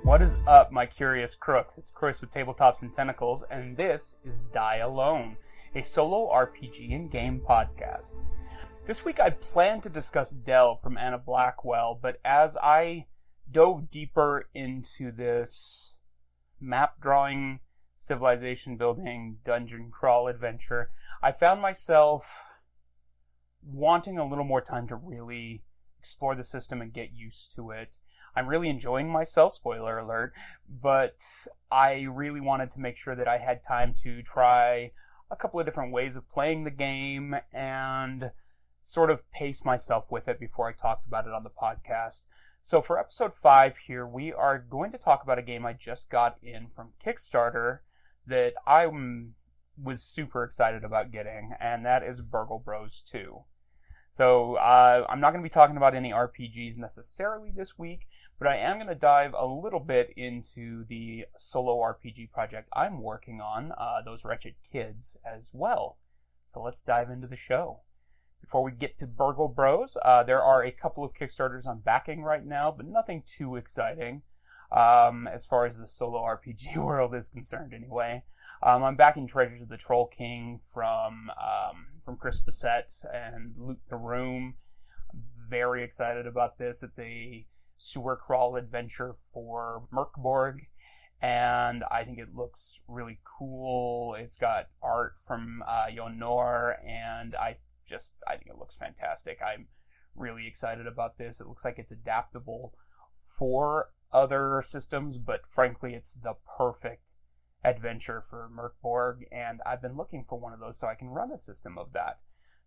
What is up, my curious crooks? It's Chris with Tabletops and Tentacles, and this is Die Alone, a solo RPG and game podcast. This week I planned to discuss Delve from Anna Blackwell, but as I dove deeper into this map drawing, civilization building, dungeon crawl adventure, I found myself wanting a little more time to really explore the system and get used to it. I'm really enjoying myself, spoiler alert, but I really wanted to make sure that I had time to try a couple of different ways of playing the game and sort of pace myself with it before I talked about it on the podcast. So for episode 5 here, we are going to talk about a game I just got in from Kickstarter that I was super excited about getting, and that is Burgle Bros 2. So I'm not going to be talking about any RPGs necessarily this week, but I am going to dive a little bit into the solo RPG project I'm working on, those Wretched Kids, as well. So let's dive into the show. Before we get to Burgle Bros, there are a couple of Kickstarters I'm backing right now, but nothing too exciting as far as the solo RPG world is concerned anyway. I'm backing Treasures of the Troll King from Chris Bissett and Loot the Room. I'm very excited about this. It's a sewer crawl adventure for Merkborg, and I think it looks really cool. It's got art from Yonor, and I think it looks fantastic. I'm really excited about this. It looks like it's adaptable for other systems, but frankly, it's the perfect adventure for Merkborg, and I've been looking for one of those so I can run a system of that.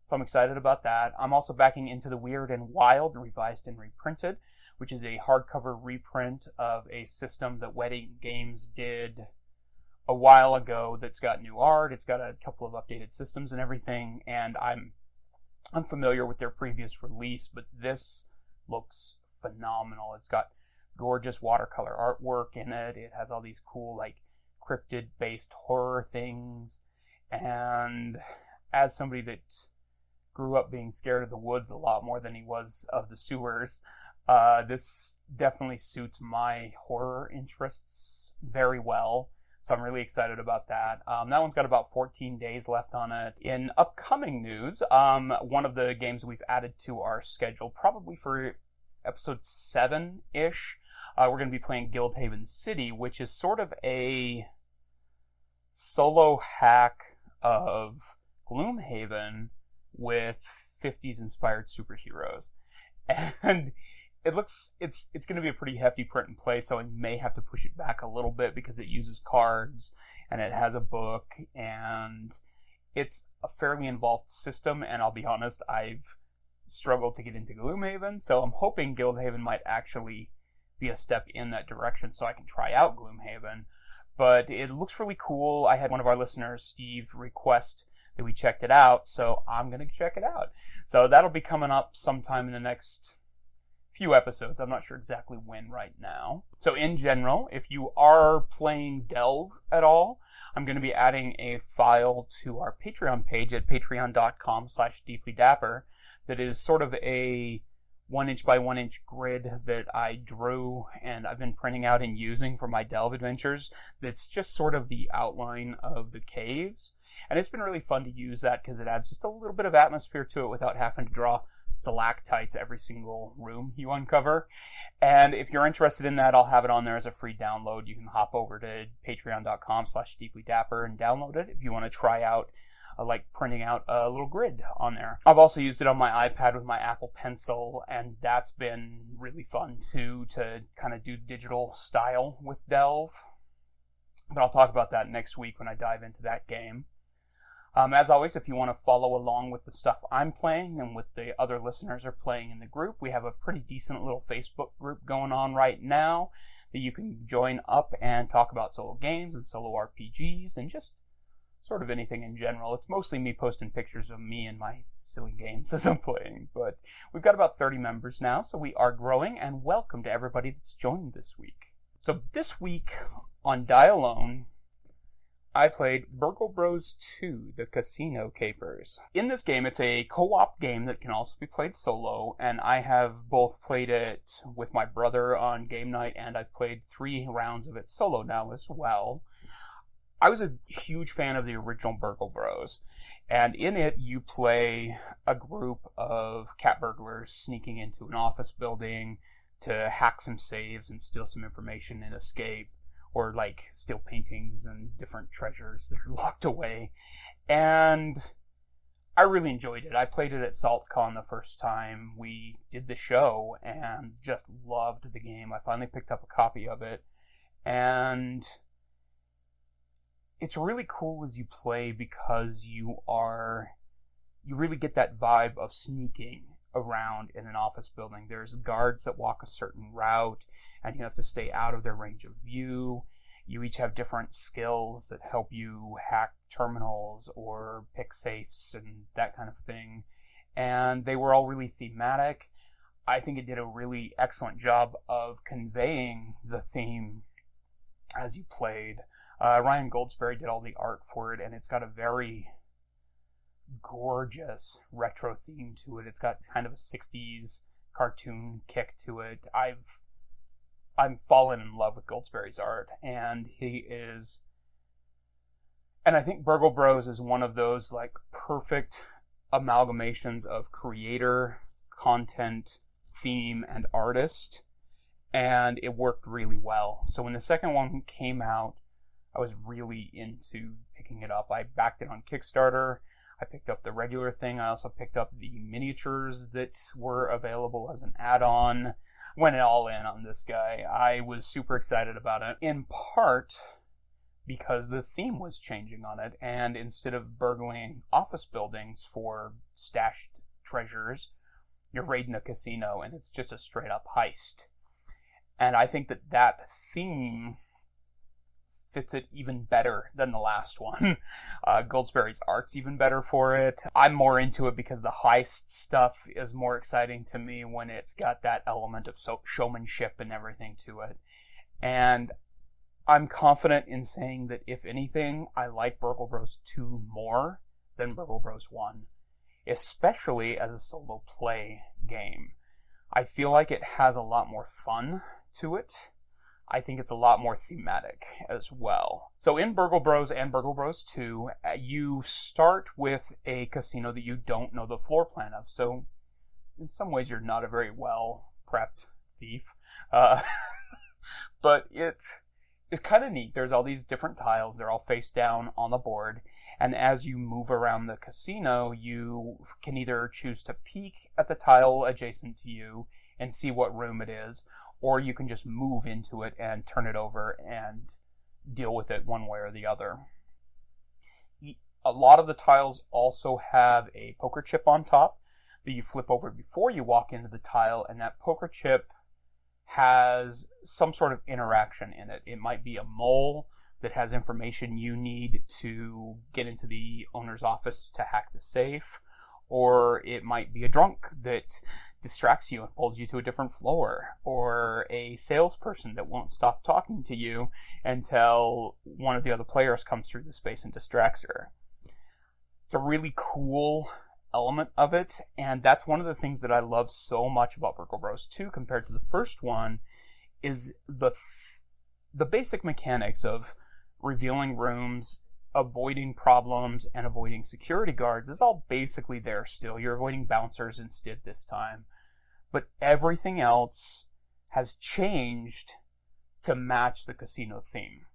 So I'm excited about that. I'm also backing Into the Weird and Wild, Revised and Reprinted, which is a hardcover reprint of a system that Wedding Games did a while ago that's got new art. It's got a couple of updated systems and everything, and I'm familiar with their previous release, but this looks phenomenal. It's got gorgeous watercolor artwork in it. It has all these cool, cryptid-based horror things, and as somebody that grew up being scared of the woods a lot more than he was of the sewers, this definitely suits my horror interests very well, so I'm really excited about that. That one's got about 14 days left on it. In upcoming news, one of the games we've added to our schedule, probably for episode 7-ish, we're going to be playing Guildhaven City, which is sort of a solo hack of Gloomhaven with 50s inspired superheroes. And it's going to be a pretty hefty print and play, so I may have to push it back a little bit because it uses cards and it has a book, and it's a fairly involved system, and I'll be honest, I've struggled to get into Gloomhaven, so I'm hoping Guildhaven might actually be a step in that direction so I can try out Gloomhaven. But it looks really cool. I had one of our listeners, Steve, request that we checked it out, so I'm going to check it out. So that'll be coming up sometime in the next few episodes. I'm not sure exactly when right now. So in general, if you are playing Delve at all, I'm going to be adding a file to our Patreon page at patreon.com/deeplydapper that is sort of a 1-inch by 1-inch grid that I drew and I've been printing out and using for my Delve adventures. That's just sort of the outline of the caves. And it's been really fun to use that because it adds just a little bit of atmosphere to it without having to draw stalactites every single room you uncover. And if you're interested in that, I'll have it on there as a free download. You can hop over to patreon.com/deeplydapper and download it if you want to try out printing out a little grid on there. I've also used it on my iPad with my Apple Pencil, and that's been really fun too, to kind of do digital style with Delve. But I'll talk about that next week when I dive into that game. As always, if you want to follow along with the stuff I'm playing and what the other listeners are playing in the group, we have a pretty decent little Facebook group going on right now that you can join up and talk about solo games and solo RPGs and just sort of anything in general. It's mostly me posting pictures of me and my silly games as I'm playing, but we've got about 30 members now, so we are growing, and welcome to everybody that's joined this week. So this week on Die Alone, I played Burgle Bros 2, The Casino Capers. In this game, it's a co-op game that can also be played solo, and I have both played it with my brother on game night, and I've played 3 rounds of it solo now as well. I was a huge fan of the original Burgle Bros, and in it you play a group of cat burglars sneaking into an office building to hack some saves and steal some information and escape, or like steal paintings and different treasures that are locked away. And I really enjoyed it. I played it at SaltCon the first time we did the show and just loved the game. I finally picked up a copy of it, and it's really cool as you play because you really get that vibe of sneaking around in an office building. There's guards that walk a certain route, and you have to stay out of their range of view. You each have different skills that help you hack terminals or pick safes and that kind of thing. And they were all really thematic. I think it did a really excellent job of conveying the theme as you played. Ryan Goldsberry did all the art for it, and it's got a very gorgeous retro theme to it. It's got kind of a 60s cartoon kick to it. I'm fallen in love with Goldsberry's art, and I think Burgle Bros is one of those like perfect amalgamations of creator, content, theme, and artist, and it worked really well. So when the second one came out, I was really into picking it up. I backed it on Kickstarter. I picked up the regular thing. I also picked up the miniatures that were available as an add-on. Went all in on this guy. I was super excited about it, in part because the theme was changing on it, and instead of burgling office buildings for stashed treasures, you're raiding a casino, and it's just a straight-up heist. And I think that theme fits it even better than the last one. Goldsberry's art's even better for it. I'm more into it because the heist stuff is more exciting to me when it's got that element of showmanship and everything to it. And I'm confident in saying that if anything, I like Burgle Bros 2 more than Burgle Bros 1, especially as a solo play game. I feel like it has a lot more fun to it. I think it's a lot more thematic as well. So in Burgle Bros and Burgle Bros 2, you start with a casino that you don't know the floor plan of. So in some ways, you're not a very well-prepped thief. But it's kind of neat. There's all these different tiles. They're all face down on the board. And as you move around the casino, you can either choose to peek at the tile adjacent to you and see what room it is, or you can just move into it and turn it over and deal with it one way or the other. A lot of the tiles also have a poker chip on top that you flip over before you walk into the tile, and that poker chip has some sort of interaction in it. It might be a mole that has information you need to get into the owner's office to hack the safe, or it might be a drunk that distracts you and pulls you to a different floor, or a salesperson that won't stop talking to you until one of the other players comes through the space and distracts her. It's a really cool element of it, and that's one of the things that I love so much about Burgle Bros 2 compared to the first one, is the basic mechanics of revealing rooms, avoiding problems, and avoiding security guards is all basically there still. You're avoiding bouncers instead this time. But everything else has changed to match the casino theme.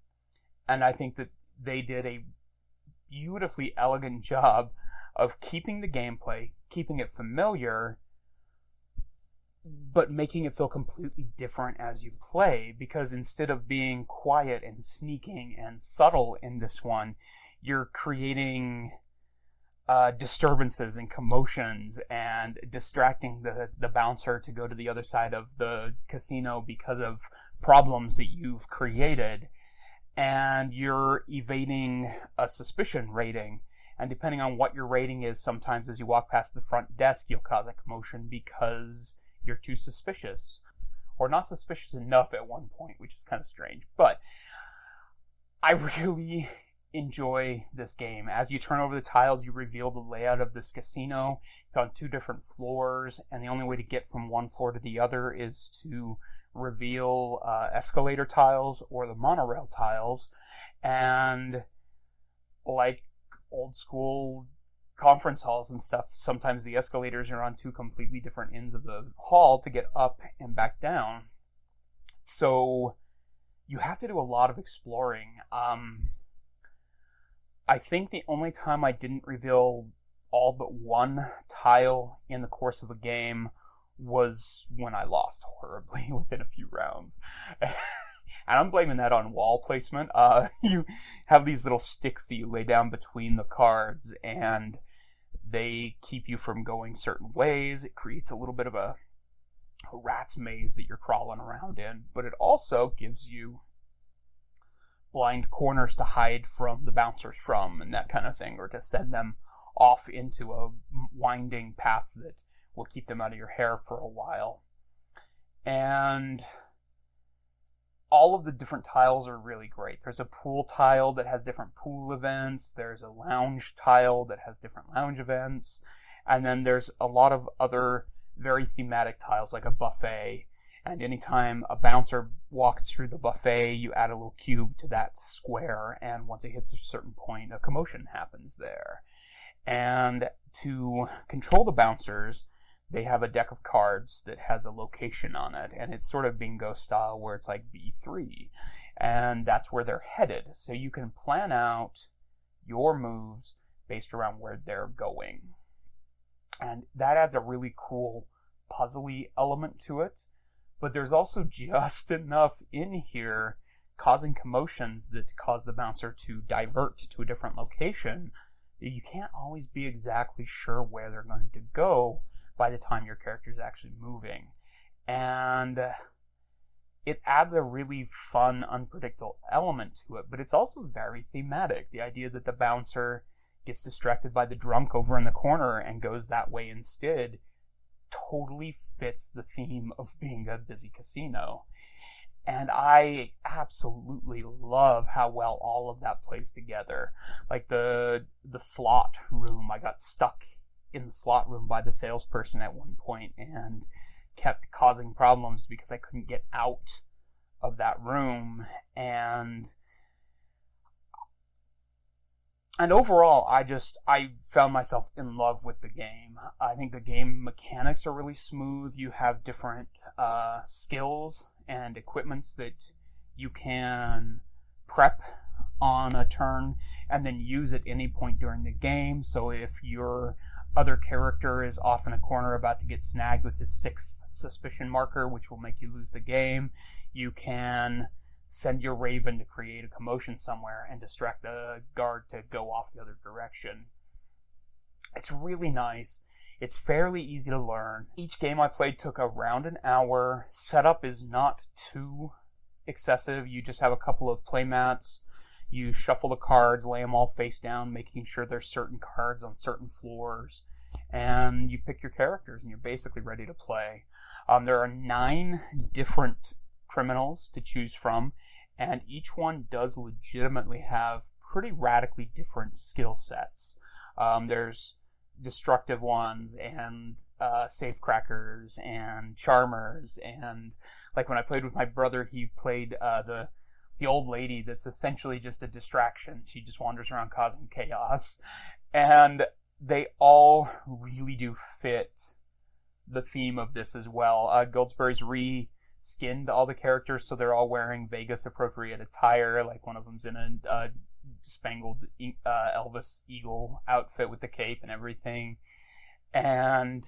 And I think that they did a beautifully elegant job of keeping the gameplay, keeping it familiar, but making it feel completely different as you play, because instead of being quiet and sneaking and subtle in this one, you're creating disturbances and commotions and distracting the bouncer to go to the other side of the casino because of problems that you've created, and you're evading a suspicion rating. And depending on what your rating is, sometimes as you walk past the front desk, you'll cause a commotion because you're too suspicious, or not suspicious enough at one point, which is kind of strange. But I really enjoy this game. As you turn over the tiles, you reveal the layout of this casino. It's on 2 different floors, and the only way to get from one floor to the other is to reveal escalator tiles or the monorail tiles. And like old school conference halls and stuff, sometimes the escalators are on 2 completely different ends of the hall to get up and back down. So you have to do a lot of exploring. I think the only time I didn't reveal all but 1 tile in the course of a game was when I lost horribly within a few rounds. And I'm blaming that on wall placement. You have these little sticks that you lay down between the cards, and they keep you from going certain ways. It creates a little bit of a rat's maze that you're crawling around in, but it also gives you blind corners to hide from the bouncers from, and that kind of thing, or to send them off into a winding path that will keep them out of your hair for a while. And all of the different tiles are really great. There's a pool tile that has different pool events. There's a lounge tile that has different lounge events. And then there's a lot of other very thematic tiles, like a buffet. And anytime a bouncer walks through the buffet, you add a little cube to that square, and once it hits a certain point, a commotion happens there. And to control the bouncers, they have a deck of cards that has a location on it, and it's sort of bingo style where it's like B3, and that's where they're headed. So you can plan out your moves based around where they're going. And that adds a really cool puzzly element to it. But there's also just enough in here causing commotions that cause the bouncer to divert to a different location that you can't always be exactly sure where they're going to go by the time your character is actually moving. And it adds a really fun, unpredictable element to it, but it's also very thematic. The idea that the bouncer gets distracted by the drunk over in the corner and goes that way instead totally fits the theme of being a busy casino. And I absolutely love how well all of that plays together. Like the slot room, I got stuck in the slot room by the salesperson at one point and kept causing problems because I couldn't get out of that room. And overall, I found myself in love with the game. I think the game mechanics are really smooth. You have different skills and equipments that you can prep on a turn and then use at any point during the game. So if your other character is off in a corner about to get snagged with his 6th suspicion marker, which will make you lose the game, you can send your raven to create a commotion somewhere and distract the guard to go off the other direction. It's really nice. It's fairly easy to learn. Each game I played took around an hour. Setup is not too excessive. You just have a couple of play mats. You shuffle the cards, lay them all face down, making sure there's certain cards on certain floors. And you pick your characters, and you're basically ready to play. There are 9 different criminals to choose from, and each one does legitimately have pretty radically different skill sets. There's destructive ones, and safecrackers, and charmers, and like when I played with my brother, he played the old lady that's essentially just a distraction. She just wanders around causing chaos. And they all really do fit the theme of this as well. Goldsberry's re-skinned all the characters, so they're all wearing Vegas-appropriate attire. Like one of them's in a spangled Elvis Eagle outfit with the cape and everything. And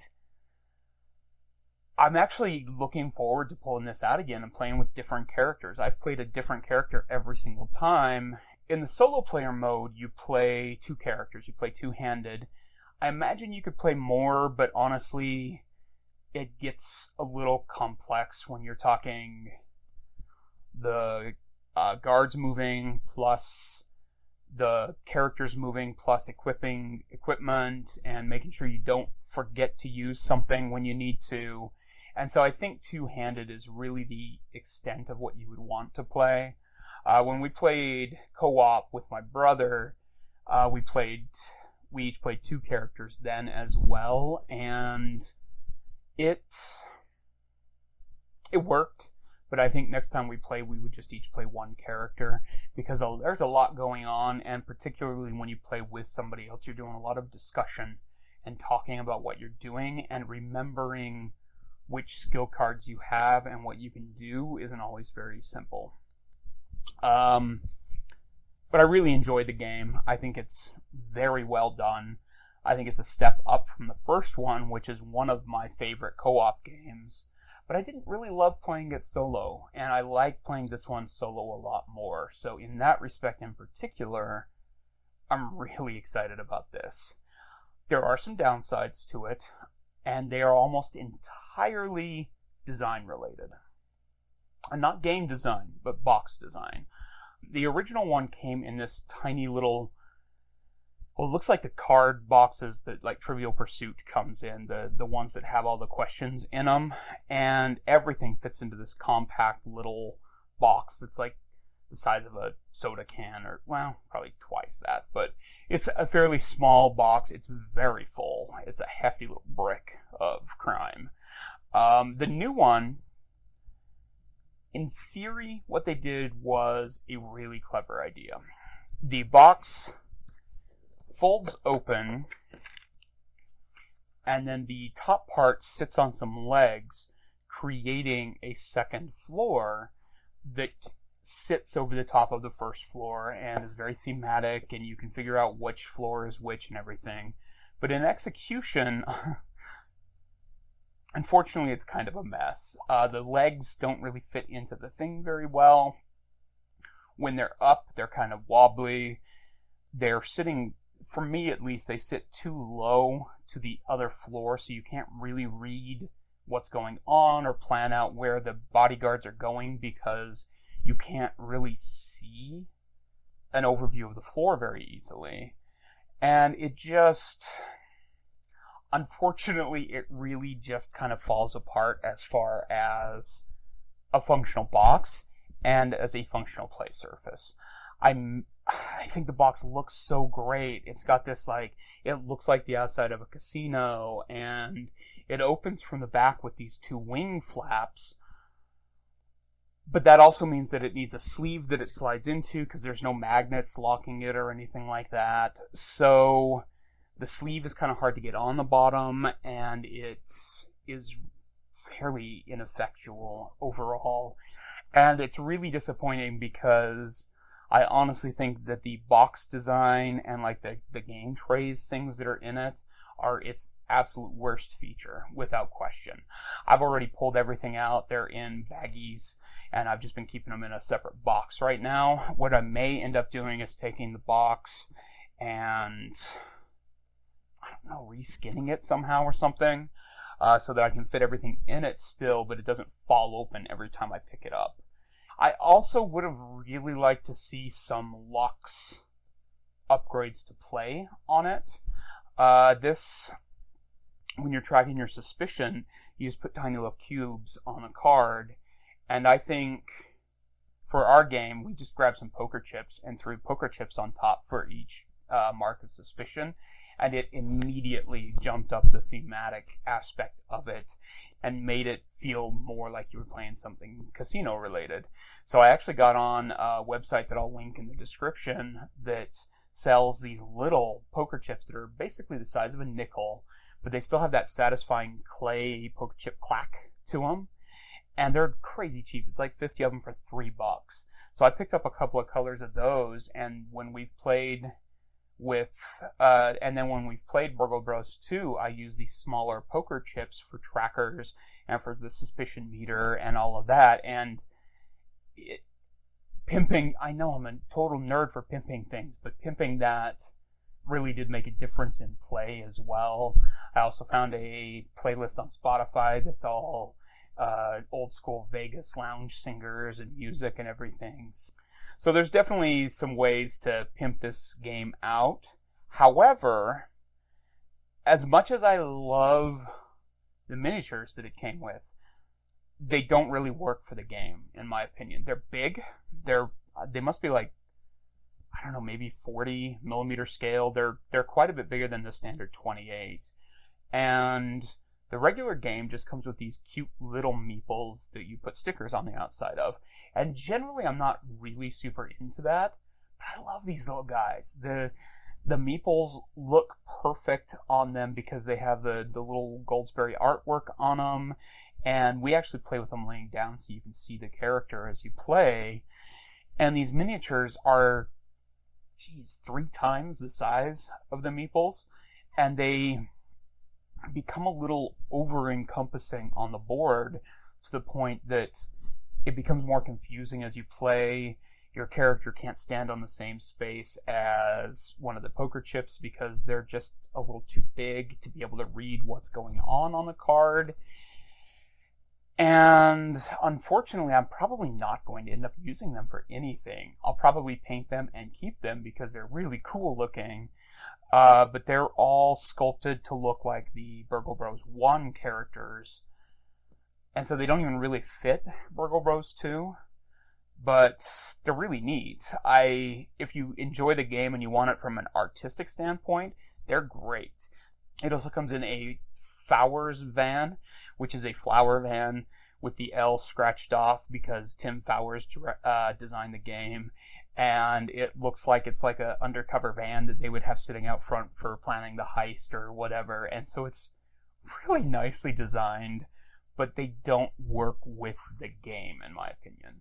I'm actually looking forward to pulling this out again and playing with different characters. I've played a different character every single time. In the solo player mode, you play 2 characters. You play two-handed. I imagine you could play more, but honestly, it gets a little complex when you're talking the guards moving plus the characters moving plus equipping equipment and making sure you don't forget to use something when you need to. And so I think two-handed is really the extent of what you would want to play. When we played co-op with my brother, we each played 2 characters then as well, and it worked. But I think next time we play, we would just each play 1 character, because there's a lot going on, and particularly when you play with somebody else, you're doing a lot of discussion and talking about what you're doing, and remembering which skill cards you have and what you can do isn't always very simple. But I really enjoyed the game. I think it's very well done. I think it's a step up from the first one, which is one of my favorite co-op games. But I didn't really love playing it solo, and I like playing this one solo a lot more. So in that respect in particular, I'm really excited about this. There are some downsides to it, and they are almost entirely design related. And not game design, but box design. The original one came in this tiny little, well, it looks like the card boxes that like Trivial Pursuit comes in, the ones that have all the questions in them, and everything fits into this compact little box that's like the size of a soda can, or, well, probably twice that, but it's a fairly small box. It's very full. It's a hefty little brick of crime. The new one, in theory, what they did was a really clever idea. The box folds open, and then the top part sits on some legs, creating a second floor that sits over the top of the first floor and is very thematic, and you can figure out which floor is which and everything. But in execution, unfortunately, it's kind of a mess. The legs don't really fit into the thing very well. When they're up, they're kind of wobbly. They're sitting, for me at least, they sit too low to the other floor, so you can't really read what's going on or plan out where the bodyguards are going, because you can't really see an overview of the floor very easily. And it just, unfortunately, it really just kind of falls apart as far as a functional box and as a functional play surface. I think the box looks so great. It's got this, like, it looks like the outside of a casino, and it opens from the back with these 2 wing flaps. But that also means that it needs a sleeve that it slides into, because there's no magnets locking it or anything like that. So the sleeve is kind of hard to get on the bottom, and it is fairly ineffectual overall. And it's really disappointing, because I honestly think that the box design and like the game trays things that are in it are its absolute worst feature, without question. I've already pulled everything out. They're in baggies, and I've just been keeping them in a separate box right now. What I may end up doing is taking the box and, I don't know, reskinning it somehow or something, so that I can fit everything in it still, but it doesn't fall open every time I pick it up. I also would have really liked to see some Lux upgrades to play on it. This, when you're tracking your suspicion, you just put tiny little cubes on a card, and I think for our game, we just grabbed some poker chips and threw poker chips on top for each mark of suspicion, and it immediately jumped up the thematic aspect of it and made it feel more like you were playing something casino related. So I actually got on a website that I'll link in the description that sells these little poker chips that are basically the size of a nickel, but they still have that satisfying clay poker chip clack to them, and they're crazy cheap. It's like 50 of them for $3. So I picked up a couple of colors of those, and when we've played with, and then when we've played Burgle Bros 2, I use these smaller poker chips for trackers and for the suspicion meter and all of that, and pimping, I know I'm a total nerd for pimping things, but pimping that really did make a difference in play as well. I also found a playlist on Spotify that's all old school Vegas lounge singers and music and everything. So there's definitely some ways to pimp this game out. However, as much as I love the miniatures that it came with, they don't really work for the game, in my opinion. They're big, they're They must be like, I don't know, maybe 40 millimeter scale. They're quite a bit bigger than the standard 28. And the regular game just comes with these cute little meeples that you put stickers on the outside of. And generally I'm not really super into that, but I love these little guys. The meeples look perfect on them because they have the little Goldsberry artwork on them. And we actually play with them laying down so you can see the character as you play. And these miniatures are, 3 times the size of the meeples. And they become a little over-encompassing on the board to the point that it becomes more confusing as you play. Your character can't stand on the same space as one of the poker chips because they're just a little too big to be able to read what's going on the card. And unfortunately, I'm probably not going to end up using them for anything. I'll probably paint them and keep them because they're really cool looking. But they're all sculpted to look like the Burgle Bros 1 characters. And so they don't even really fit Burgle Bros 2. But they're really neat. If you enjoy the game and you want it from an artistic standpoint, they're great. It also comes in a Fowers van, which is a flower van with the L scratched off because Tim Fowers designed the game. And it looks like it's like an undercover van that they would have sitting out front for planning the heist or whatever. And so it's really nicely designed, but they don't work with the game, in my opinion,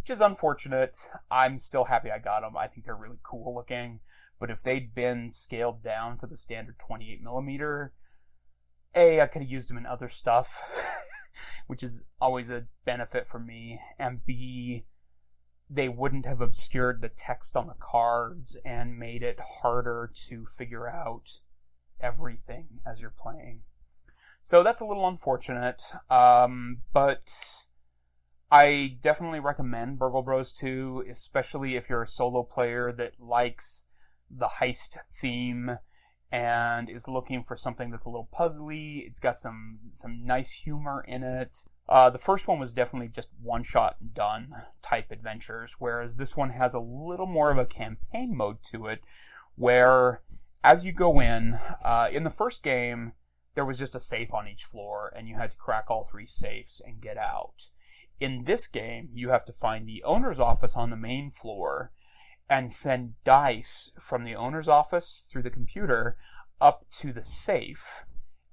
which is unfortunate. I'm still happy I got them. I think they're really cool looking. But if they'd been scaled down to the standard 28 millimeter, A, I could have used them in other stuff, which is always a benefit for me, and B, they wouldn't have obscured the text on the cards and made it harder to figure out everything as you're playing. So that's a little unfortunate, but I definitely recommend Burgle Bros 2, especially if you're a solo player that likes the heist theme and is looking for something that's a little puzzly. It's got some nice humor in it. The first one was definitely just one-shot and done type adventures, whereas this one has a little more of a campaign mode to it, where as you go in the first game, there was just a safe on each floor, and you had to crack all 3 safes and get out. In this game, you have to find the owner's office on the main floor and send dice from the owner's office through the computer up to the safe.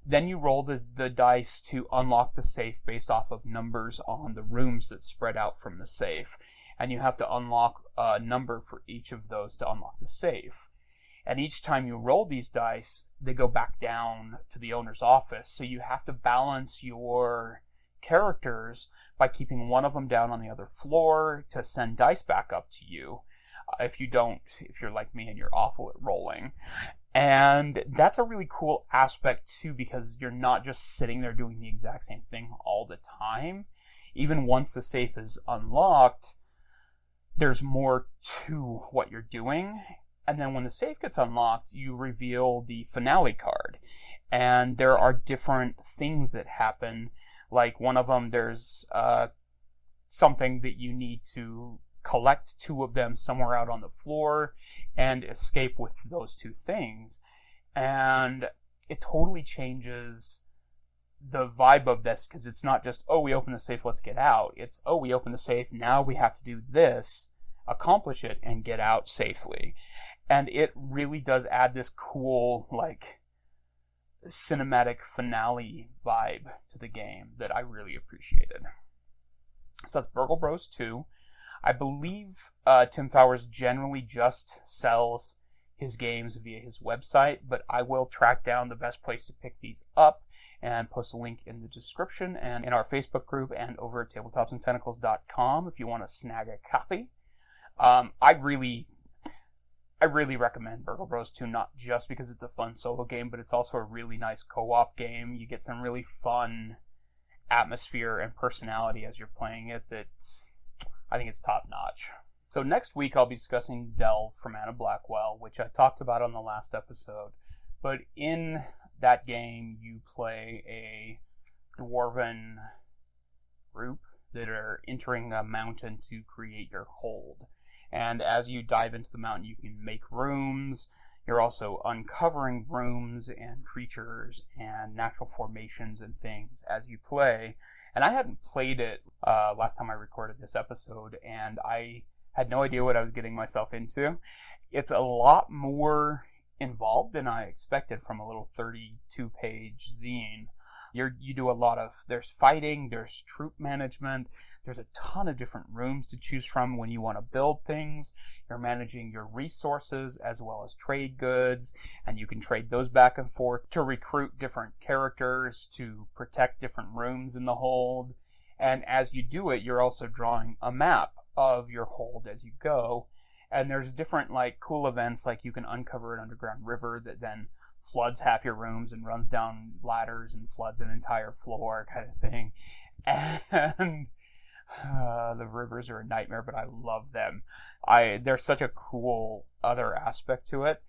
Then you roll the dice to unlock the safe based off of numbers on the rooms that spread out from the safe. And you have to unlock a number for each of those to unlock the safe. And each time you roll these dice, they go back down to the owner's office. So you have to balance your characters by keeping one of them down on the other floor to send dice back up to you. If you're like me and you're awful at rolling. And that's a really cool aspect too, because you're not just sitting there doing the exact same thing all the time. Even once the safe is unlocked, there's more to what you're doing. And then when the safe gets unlocked, you reveal the finale card. And there are different things that happen. Like one of them, there's something that you need to collect 2 of them somewhere out on the floor and escape with those 2 things. And it totally changes the vibe of this, because it's not just, oh, we open the safe, let's get out. It's, oh, we open the safe, now we have to do this, accomplish it, and get out safely. And it really does add this cool, like, cinematic finale vibe to the game that I really appreciated. So that's Burgle Bros 2. I believe Tim Fowers generally just sells his games via his website, but I will track down the best place to pick these up and post a link in the description and in our Facebook group and over at tabletopsandtentacles.com if you want to snag a copy. I really recommend Burgle Bros 2, not just because it's a fun solo game, but it's also a really nice co-op game. You get some really fun atmosphere and personality as you're playing it I think it's top notch. So next week I'll be discussing Delve from Anna Blackwell, which I talked about on the last episode. But in that game you play a dwarven group that are entering a mountain to create your hold. And as you dive into the mountain, you can make rooms. You're also uncovering rooms and creatures and natural formations and things as you play. And I hadn't played it last time I recorded this episode, and I had no idea what I was getting myself into. It's a lot more involved than I expected from a little 32-page zine. You do a lot of, there's fighting, there's troop management, there's a ton of different rooms to choose from when you want to build things. You're managing your resources as well as trade goods, and you can trade those back and forth to recruit different characters, to protect different rooms in the hold. And as you do it, you're also drawing a map of your hold as you go. And there's different cool events, like you can uncover an underground river that then floods half your rooms and runs down ladders and floods an entire floor kind of thing. And the rivers are a nightmare, but I love them. There's such a cool other aspect to it.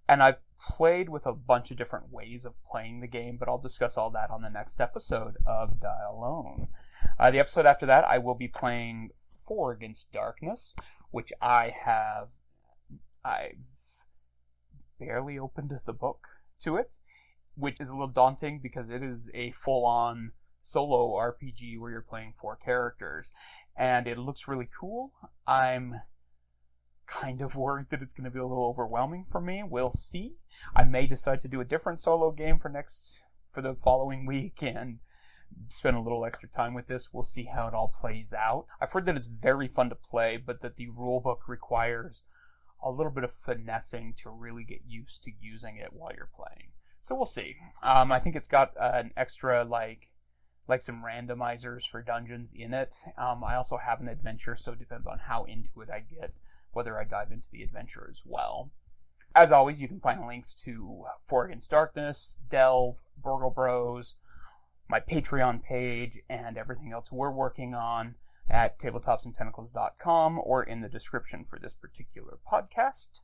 And I've played with a bunch of different ways of playing the game, but I'll discuss all that on the next episode of Die Alone. The episode after that, I will be playing 4 Against Darkness, which I've barely opened the book to it, which is a little daunting because it is a full-on solo RPG where you're playing 4 characters, and it looks really cool. I'm kind of worried that it's going to be a little overwhelming for me. We'll see. I may decide to do a different solo game for the following week and spend a little extra time with this. We'll see how it all plays out. I've heard that it's very fun to play, but that the rulebook requires a little bit of finessing to really get used to using it while you're playing. So we'll see. I think it's got an extra, like some randomizers for dungeons in it. I also have an adventure, so it depends on how into it I get, whether I dive into the adventure as well. As always, you can find links to 4 Against Darkness, Delve, Burgle Bros, my Patreon page, and everything else we're working on at tabletopsandtentacles.com or in the description for this particular podcast.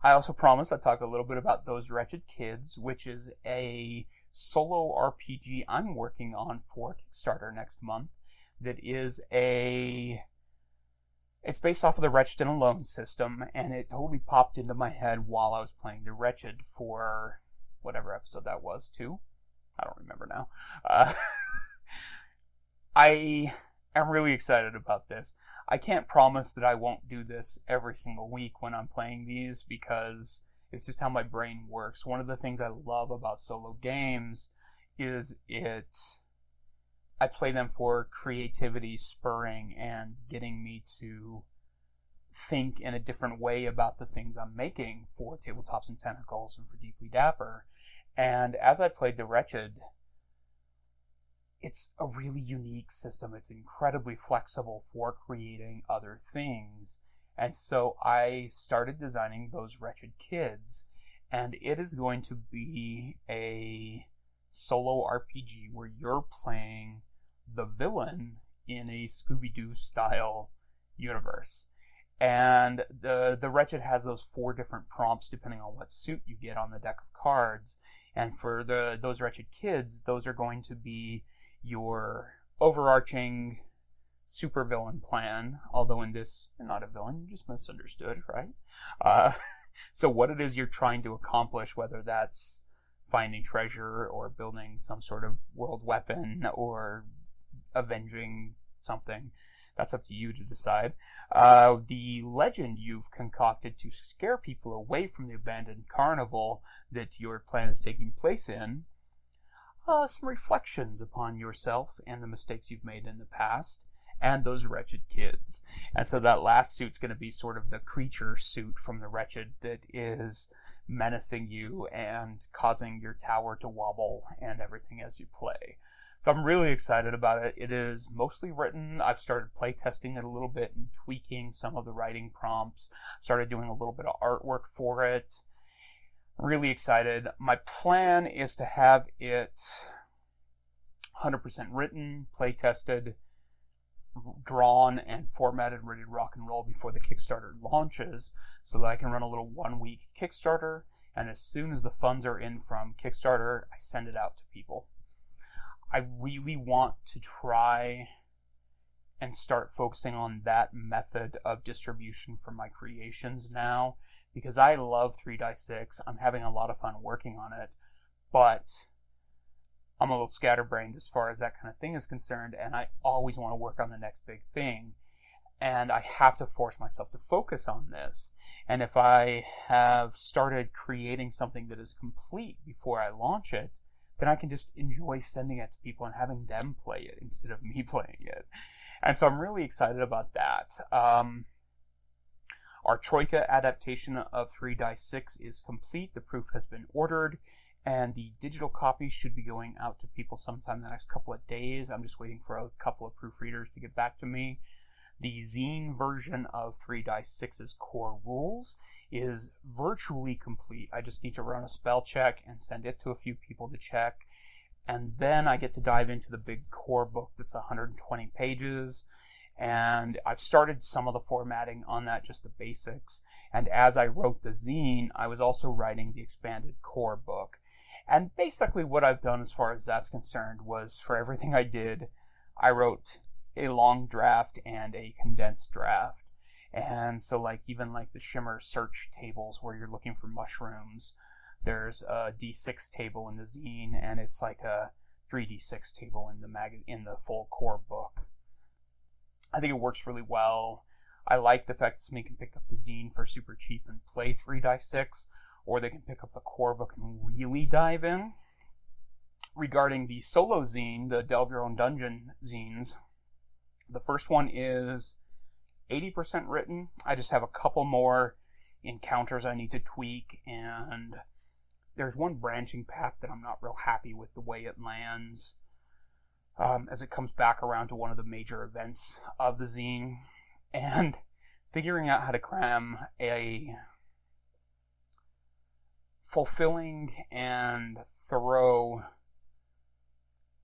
I also promised I'd talk a little bit about Those Wretched Kids, which is a solo RPG I'm working on for Kickstarter next month. It's based off of the Wretched and Alone system, and it totally popped into my head while I was playing the Wretched for whatever episode that was, 2? I don't remember now. I am really excited about this. I can't promise that I won't do this every single week when I'm playing these, because it's just how my brain works. One of the things I love about solo games is I play them for creativity spurring and getting me to think in a different way about the things I'm making for Tabletops and Tentacles and for Deeply Dapper. And as I played the Wretched, it's a really unique system. It's incredibly flexible for creating other things. And so I started designing Those Wretched Kids, and it is going to be a solo RPG where you're playing the villain in a Scooby-Doo style universe. And the Wretched has those 4 different prompts depending on what suit you get on the deck of cards. And for Those Wretched Kids, those are going to be your overarching supervillain plan. Although in this, you're not a villain, you just misunderstood, right? So what it is you're trying to accomplish, whether that's finding treasure or building some sort of world weapon or avenging something, that's up to you to decide. The legend you've concocted to scare people away from the abandoned carnival that your plan is taking place in, some reflections upon yourself and the mistakes you've made in the past, and those wretched kids. And so that last suit's going to be sort of the creature suit from the Wretched that is menacing you and causing your tower to wobble and everything as you play. So I'm really excited about it. It is mostly written. I've started playtesting it a little bit and tweaking some of the writing prompts. Started doing a little bit of artwork for it. Really excited. My plan is to have it 100% written, playtested, drawn, and formatted, ready to rock and roll before the Kickstarter launches, so that I can run a little 1-week Kickstarter, and as soon as the funds are in from Kickstarter, I send it out to people. I really want to try and start focusing on that method of distribution for my creations now, because I love 3-6. I'm having a lot of fun working on it, but I'm a little scatterbrained as far as that kind of thing is concerned, and I always want to work on the next big thing, and I have to force myself to focus on this. And if I have started creating something that is complete before I launch it, then I can just enjoy sending it to people and having them play it instead of me playing it. And so I'm really excited about that. Our Troika adaptation of 3-6 is complete. The proof has been ordered, and the digital copies should be going out to people sometime in the next couple of days. I'm just waiting for a couple of proofreaders to get back to me. The zine version of 3-6's core rules is virtually complete. I just need to run a spell check and send it to a few people to check. And then I get to dive into the big core book that's 120 pages. And I've started some of the formatting on that, just the basics. And as I wrote the zine, I was also writing the expanded core book. And basically what I've done as far as that's concerned was, for everything I did, I wrote a long draft and a condensed draft. And so even the Shimmer search tables where you're looking for mushrooms, there's a D6 table in the zine, and it's like a 3D6 table in the full core book. I think it works really well. I like the fact that somebody can pick up the zine for super cheap and play 3-6, or they can pick up the core book and really dive in. Regarding the solo zine, the Delve Your Own Dungeon zines, the first one is 80% written. I just have a couple more encounters I need to tweak, and there's one branching path that I'm not real happy with the way it lands, as it comes back around to one of the major events of the zine, and figuring out how to cram a fulfilling and thorough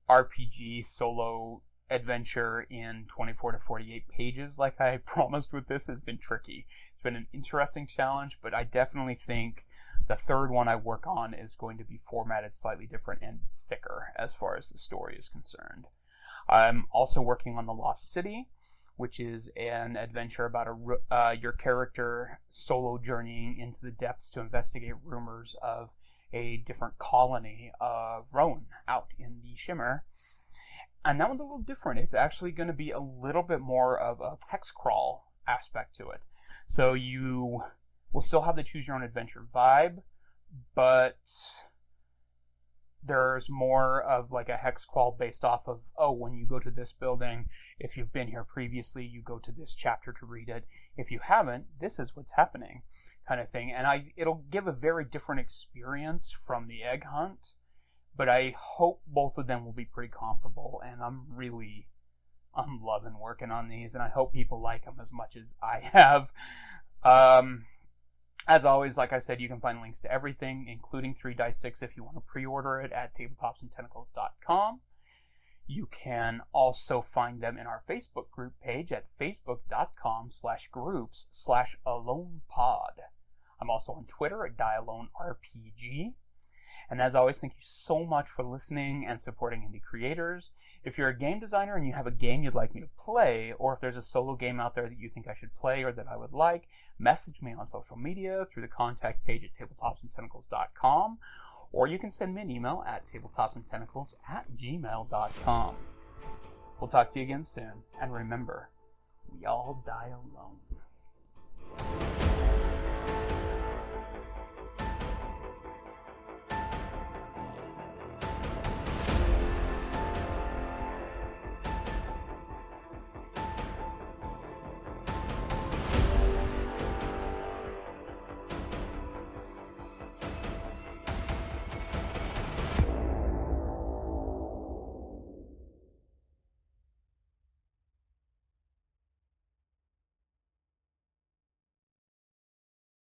RPG solo adventure in 24 to 48 pages like I promised with this has been tricky. It's been an interesting challenge, but I definitely think the third one I work on is going to be formatted slightly different and thicker as far as the story is concerned. I'm also working on The Lost City, which is an adventure about your character solo journeying into the depths to investigate rumors of a different colony of Rowan out in the Shimmer. And that one's a little different. It's actually going to be a little bit more of a hex crawl aspect to it. So you will still have the choose your own adventure vibe, but there's more of a hex crawl based off of, when you go to this building, if you've been here previously, you go to this chapter to read it. If you haven't, this is what's happening, kind of thing. And it'll give a very different experience from the egg hunt, but I hope both of them will be pretty comparable, and I'm loving working on these, and I hope people like them as much as I have. As always, like I said, you can find links to everything, including 3-6 if you want to pre-order it at tabletopsandtentacles.com. You can also find them in our Facebook group page at facebook.com/groups/alonepod. I'm also on Twitter at DieAloneRPG. And as always, thank you so much for listening and supporting indie creators. If you're a game designer and you have a game you'd like me to play, or if there's a solo game out there that you think I should play or that I would like, message me on social media through the contact page at tabletopsandtentacles.com, or you can send me an email at tabletopsandtentacles@gmail.com. We'll talk to you again soon, and remember, we all die alone.